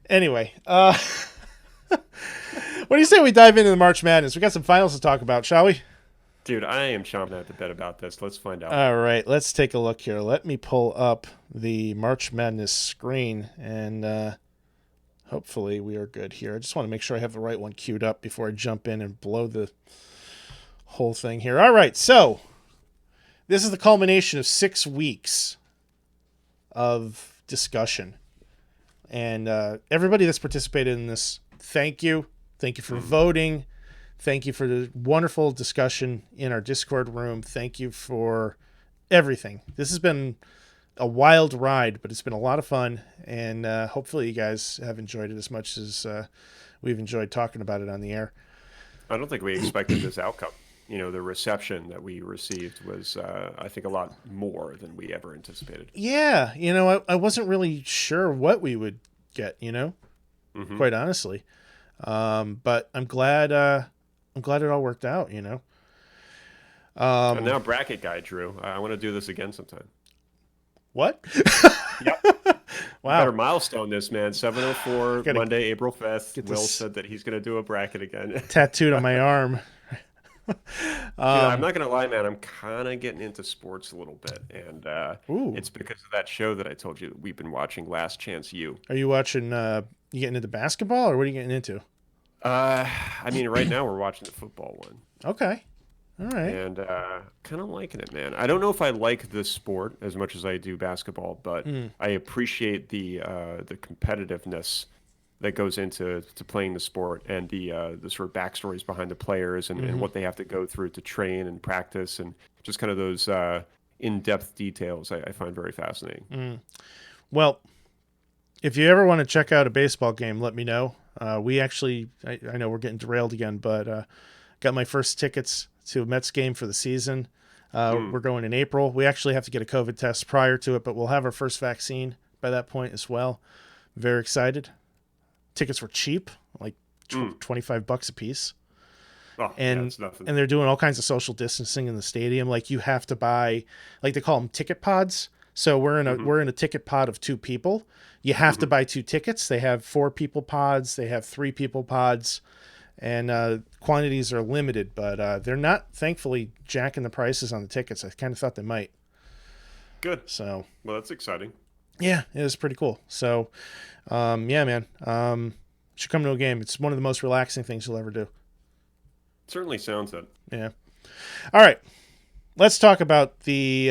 Anyway, what do you say we dive into the March Madness? We got some finals to talk about, shall we? Dude, I am chomping at the bit about this. Let's find out. All right, let's take a look here. Let me pull up the March Madness screen, and hopefully we are good here. I just want to make sure I have the right one queued up before I jump in and blow the whole thing here. All right, so this is the culmination of 6 weeks of discussion. And everybody that's participated in this, thank you. Thank you for voting. Thank you for the wonderful discussion in our Discord room. Thank you for everything. This has been a wild ride, but it's been a lot of fun. And hopefully you guys have enjoyed it as much as we've enjoyed talking about it on the air. I don't think we expected this outcome. The reception that we received was, I think, a lot more than we ever anticipated. Yeah, I wasn't really sure what we would get, Hmm. quite honestly. But I'm glad it all worked out, And Um, now, bracket guy, Drew. I want to do this again sometime. what? Yep. You better Wow. milestone this, man. I 7:04 gotta Monday, April 5th. get Will this said that he's going to do a bracket again. tattooed on my arm. Dude, I'm Um, not gonna lie, man. I'm kind of getting into sports a little bit, and ooh. it's because of that show that I told you that we've been watching, Last Chance U. Are you watching you getting into basketball or what are you getting into? Uh, I mean, right now we're watching the football one, Okay. All right. and kind of liking it, man. I don't know if I like the sport as much as I do basketball, but Mm. I appreciate the competitiveness that goes into playing the sport and the sort of backstories behind the players and Hmm. what they have to go through to train and practice and just kind of those in-depth details I find very fascinating. Mm. Well, if you ever want to check out a baseball game, let me know. We actually, I know we're getting derailed again, but got my first tickets to a Mets game for the season. Mm. We're going in April. We actually have to get a COVID test prior to it, but we'll have our first vaccine by that point as well. Very excited. Tickets were cheap, like Mm. $25 a piece. Oh, yeah, And it's nothing. and they're doing all kinds of social distancing in the stadium. Like you have to buy, like they call them ticket pods. So Hmm. we're in a ticket pod of 2 people. You have to Hmm. buy 2 tickets. They have 4 people pods. They have 3 people pods, and quantities are limited. But they're not, thankfully, jacking the prices on the tickets. I kind of thought they might. Good. So Well, that's exciting. yeah, it was pretty cool. So yeah, man, should come to a game. It's one of the most relaxing things you'll ever do. Certainly sounds it. Yeah. All right. Let's talk about the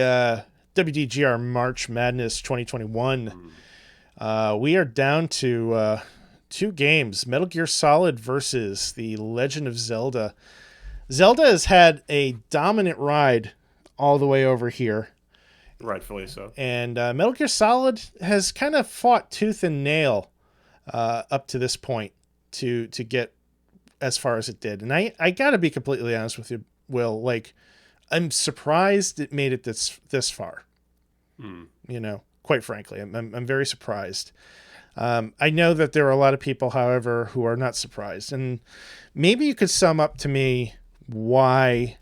WDGR March Madness 2021. Mm. We are down to 2 games: Metal Gear Solid versus the Legend of Zelda. Zelda has had a dominant ride all the way over here, Rightfully so. and Metal Gear Solid has kind of fought tooth and nail up to this point to get as far as it did. And I gotta be completely honest with you, Will. Like, I'm surprised it made it this far. Mm. Quite frankly, I'm very surprised. I know that there are a lot of people, however, who are not surprised, and maybe you could sum up to me why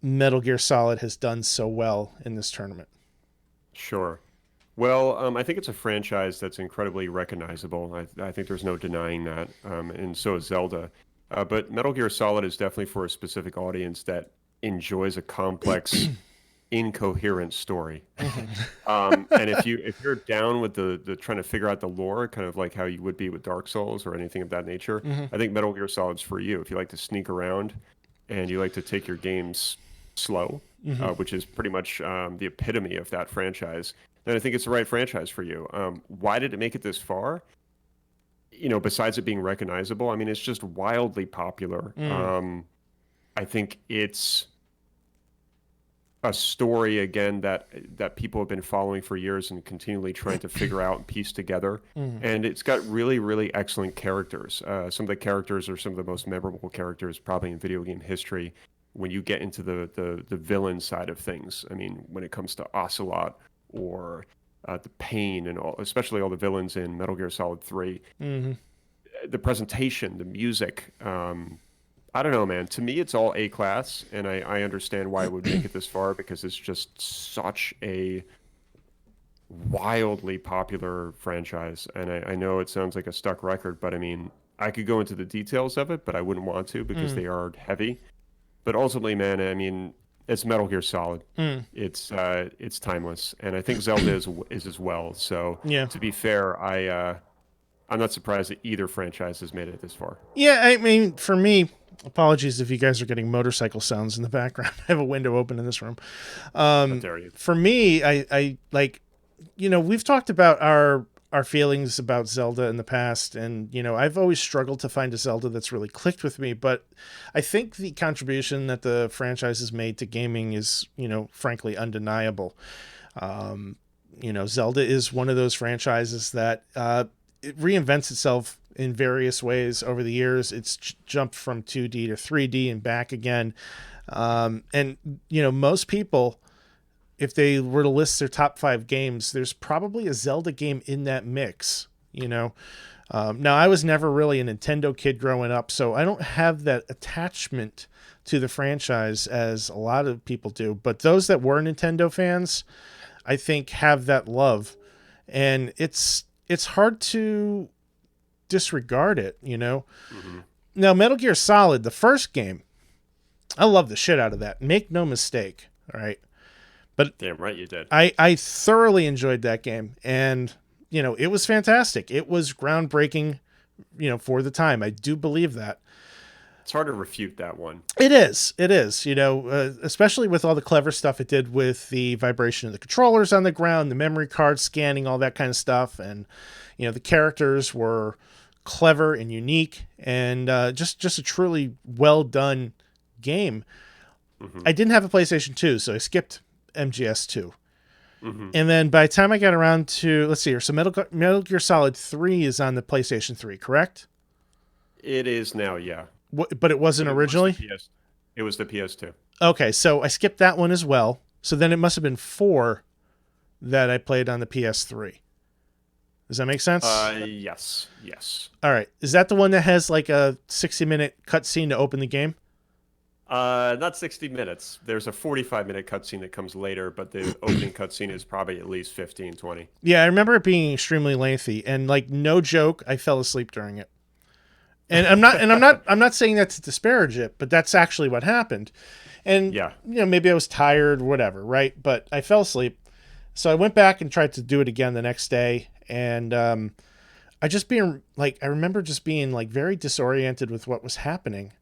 Metal Gear Solid has done so well in this tournament. Sure. Well, I think it's a franchise that's incredibly recognizable. I think there's no denying that, and so is Zelda. But Metal Gear Solid is definitely for a specific audience that enjoys a complex, incoherent story. Mm-hmm. And if you're down with the trying to figure out the lore, kind of like how you would be with Dark Souls or anything of that nature, Mm-hmm. I think Metal Gear Solid's for you. If you like to sneak around and you like to take your games slow, Mm-hmm. which is pretty much the epitome of that franchise, then I think it's the right franchise for you. Why did it make it this far? Besides it being recognizable, I mean, it's just wildly popular. Mm. I think it's a story again that people have been following for years and continually trying to figure out and piece together. Mm. And it's got really, really excellent characters. Some of the characters are some of the most memorable characters probably in video game history. When you get into the villain side of things, I mean, when it comes to Ocelot or the Pain and all, especially all the villains in Metal Gear Solid 3, Mm-hmm. the presentation, the music. I don't know, man. To me, it's all A class, and I understand why it would make it this far because it's just such a wildly popular franchise. And I know it sounds like a stuck record, but I mean, I could go into the details of it, but I wouldn't want to because Mm, they are heavy. But ultimately, man, I mean, it's Metal Gear Solid. mm. It's timeless, and I think Zelda is as well. So Yeah. to be fair, I'm not surprised that either franchise has made it this far. Yeah, I mean, for me, apologies if you guys are getting motorcycle sounds in the background. I have a window open in this room. How dare you? For me, I like, we've talked about our feelings about Zelda in the past, and I've always struggled to find a Zelda that's really clicked with me. But I think the contribution that the franchise has made to gaming is, frankly, undeniable. Zelda is one of those franchises that it reinvents itself in various ways over the years. It's jumped from 2D to 3D and back again. And most people, if they were to list their top 5 games, there's probably a Zelda game in that mix. Now I was never really a Nintendo kid growing up, so I don't have that attachment to the franchise as a lot of people do. But those that were Nintendo fans, I think, have that love, and it's hard to disregard it. Hmm. Now, Metal Gear Solid, the first game, I love the shit out of that. Make no mistake, all right? But Damn right you did. I thoroughly enjoyed that game, and it was fantastic. It was groundbreaking, for the time. I do believe that. It's hard to refute that one. It is. It is. Especially with all the clever stuff it did with the vibration of the controllers on the ground, the memory card scanning, all that kind of stuff, and the characters were clever and unique, and just a truly well done game. Hmm. I didn't have a PlayStation 2, so I skipped MGS2. Hmm. And then by the time I got around to, let's see here, so Metal Gear Solid 3 is on the PlayStation 3, correct? It is now, yeah. But it wasn't But it was the originally? PS. It was the PS2. Okay, so I skipped that one as well. So then it must have been 4 that I played on the PS3. Does that make sense? Yes, yes. All right. Is that the one that has like a 60-minute cutscene to open the game? Not 60 minutes. There's a 45-minute cutscene that comes later, but the opening cutscene is probably at least 15, 20. Yeah, I remember it being extremely lengthy, and like no joke, I fell asleep during it. And I'm not saying that to disparage it, but that's actually what happened. And Yeah. maybe I was tired, whatever, right? But I fell asleep. So I went back and tried to do it again the next day, and I remember just being like very disoriented with what was happening,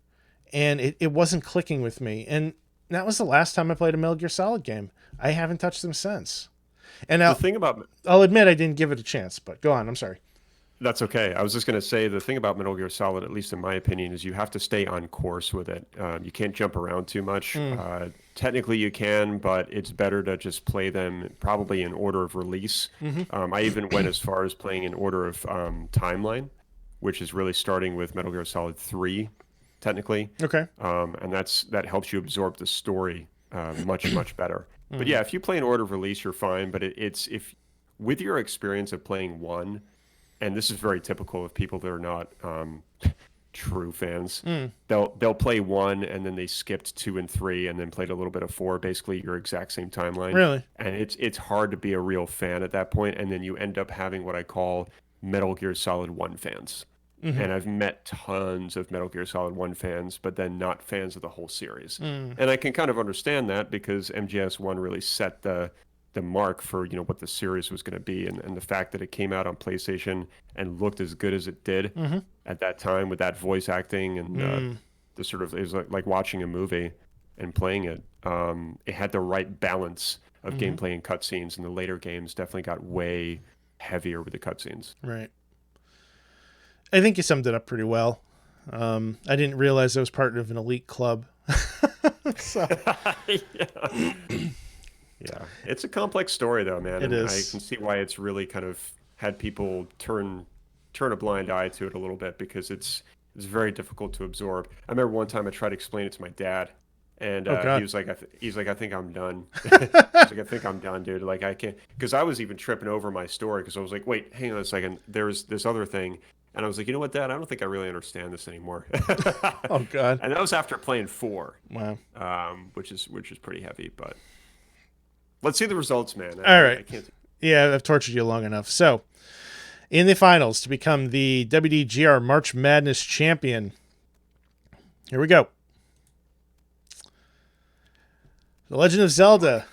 and it wasn't clicking with me. And that was the last time I played a Metal Gear Solid game. I haven't touched them since. And The now thing about I'll admit I didn't give it a chance, but go on. I'm sorry. That's okay. I was just going to say the thing about Metal Gear Solid, at least in my opinion, is you have to stay on course with it. You can't jump around too much. Mm. Technically, you can, but it's better to just play them probably in order of release. Hmm. I even went as far as playing in order of timeline, which is really starting with Metal Gear Solid 3, technically. Okay. And that helps you absorb the story much, much better. But Hmm. yeah, if you play in order of release, you're fine. But it's if with your experience of playing one, and this is very typical of people that are not true fans. Mm. They'll play one and then they skipped two and three and then played a little bit of four, basically your exact same timeline. Really? And it's hard to be a real fan at that point, and then you end up having what I call Metal Gear Solid 1 fans. Hmm. And I've met tons of Metal Gear Solid 1 fans, but then not fans of the whole series. Mm. And I can kind of understand that because MGS1 really set the mark for what the series was going to be, and the fact that it came out on PlayStation and looked as good as it did Hmm. at that time with that voice acting and Mm. the sort of it was like watching a movie and playing it. It had the right balance of Hmm. gameplay and cutscenes, and the later games definitely got way heavier with the cutscenes. Right. I think you summed it up pretty well. I didn't realize I was part of an elite club. So Yeah. Yeah, it's a complex story though, man, it and I is. can see why it's really kind of had people turn a blind eye to it a little bit because it's very difficult to absorb. I remember one time I tried to explain it to my dad, and Oh he God. was like, he's like, I think I'm done. He's like, I think I'm done, dude. Like I can't, because I was even tripping over my story because I was like, wait, hang on a second, there's this other thing, and I was like, you know what, Dad, I don't think I really understand this anymore. Oh God. And that was after playing four, Wow. which is pretty heavy, but. Let's see the results, man. All I right. can't. Yeah, I've tortured you long enough. So, in the finals to become the WDGR March Madness champion, here we go. The Legend of Zelda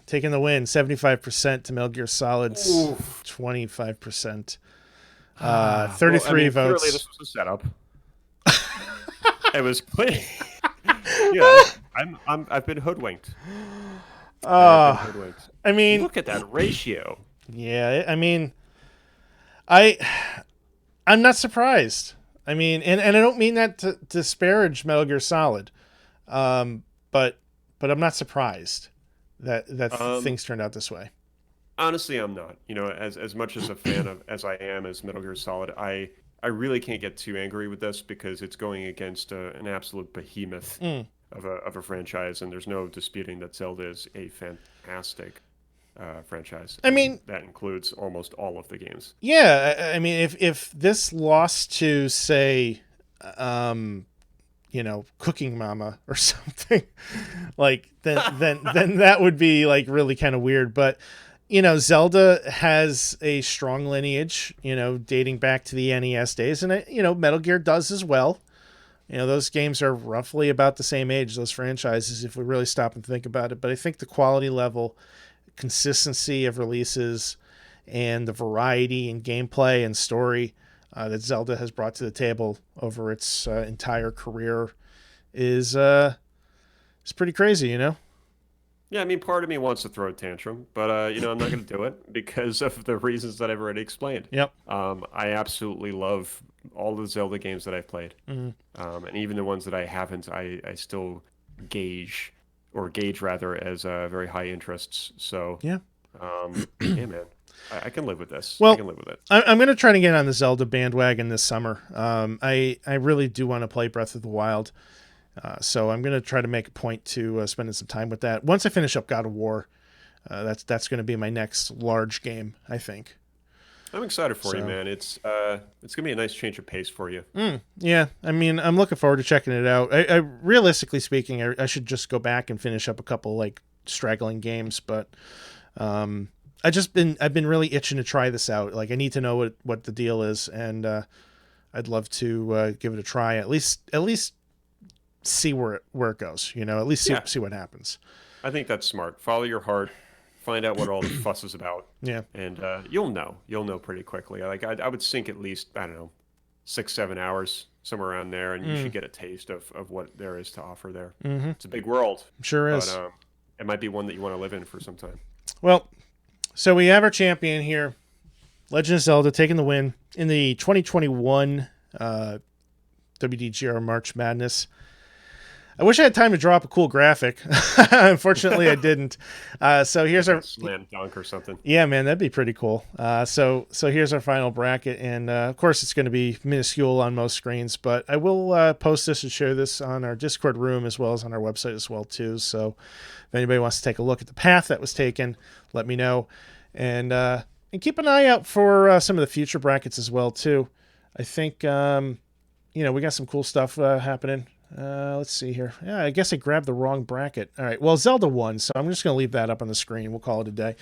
taking the win, 75% to Metal Gear Solid's Oof. 25%. Well, I 33 mean, clearly votes. this was a setup. It was clear. Yeah, I've been hoodwinked. I have been Uh, hoodwinked. I mean, Look at that ratio. yeah, I mean, I I'm not surprised. I mean, and I don't mean that to disparage Metal Gear Solid, um, but I'm not surprised that Um, things turned out this way. Honestly, I'm not. You know, as much as a fan of as I am as Metal Gear Solid, I really can't get too angry with this because it's going against an absolute behemoth Mm. of a franchise, and there's no disputing that Zelda is a fantastic franchise, I and mean, that includes almost all of the games. yeah, I mean, if this lost to say, um, Cooking Mama or something, like then that would be like really kind of weird. But Zelda has a strong lineage, dating back to the NES days, and Metal Gear does as well. Those games are roughly about the same age, those franchises, if we really stop and think about it. But I think the quality level, consistency of releases, and the variety in gameplay and story that Zelda has brought to the table over its entire career is pretty crazy. Yeah, I mean, part of me wants to throw a tantrum, but I'm not going to do it because of the reasons that I've already explained. Yep. I absolutely love all the Zelda games that I've played, Mm. and even the ones that I haven't, I still gauge rather as very high interests. So, Yeah. yeah, man, I can live with this. I Well, can live with it. I'm going to try to get on the Zelda bandwagon this summer. I really do want to play Breath of the Wild. So I'm going to try to make a point to spending some time with that. Once I finish up God of War, that's going to be my next large game, I think. I'm excited for you, So, man. It's gonna be a nice change of pace for you. yeah, I mean, I'm looking forward to checking it out. I realistically speaking, I should just go back and finish up a couple like straggling games, but um, I've been really itching to try this out. Like, I need to know what the deal is, and I'd love to give it a try. At least see where it goes. At least Yeah, see what happens. I think that's smart. Follow your heart, find out what all the fuss is about, Yeah. and you'll know. You'll know pretty quickly. Like I would sink at least I don't know 6 7 hours somewhere around there, and you should Mm. get a taste of what there is to offer there. Mm-hmm. It's a big world, Sure but is. it might be one that you want to live in for some time. Well, so we have our champion here, Legend of Zelda, taking the win in the 2021 WDGR March Madness. I wish I had time to draw up a cool graphic. Unfortunately, I didn't. So here's Like a our slam dunk or something. yeah, man, that'd be pretty cool. So here's our final bracket, and of course it's going to be minuscule on most screens, but I will post this and share this on our Discord room as well as on our website as well too. So if anybody wants to take a look at the path that was taken, let me know, and keep an eye out for some of the future brackets as well too. I think we got some cool stuff happening. Let's see here. Yeah, I guess I grabbed the wrong bracket. All right. Well, Zelda won, so I'm just going to leave that up on the screen. We'll call it a day.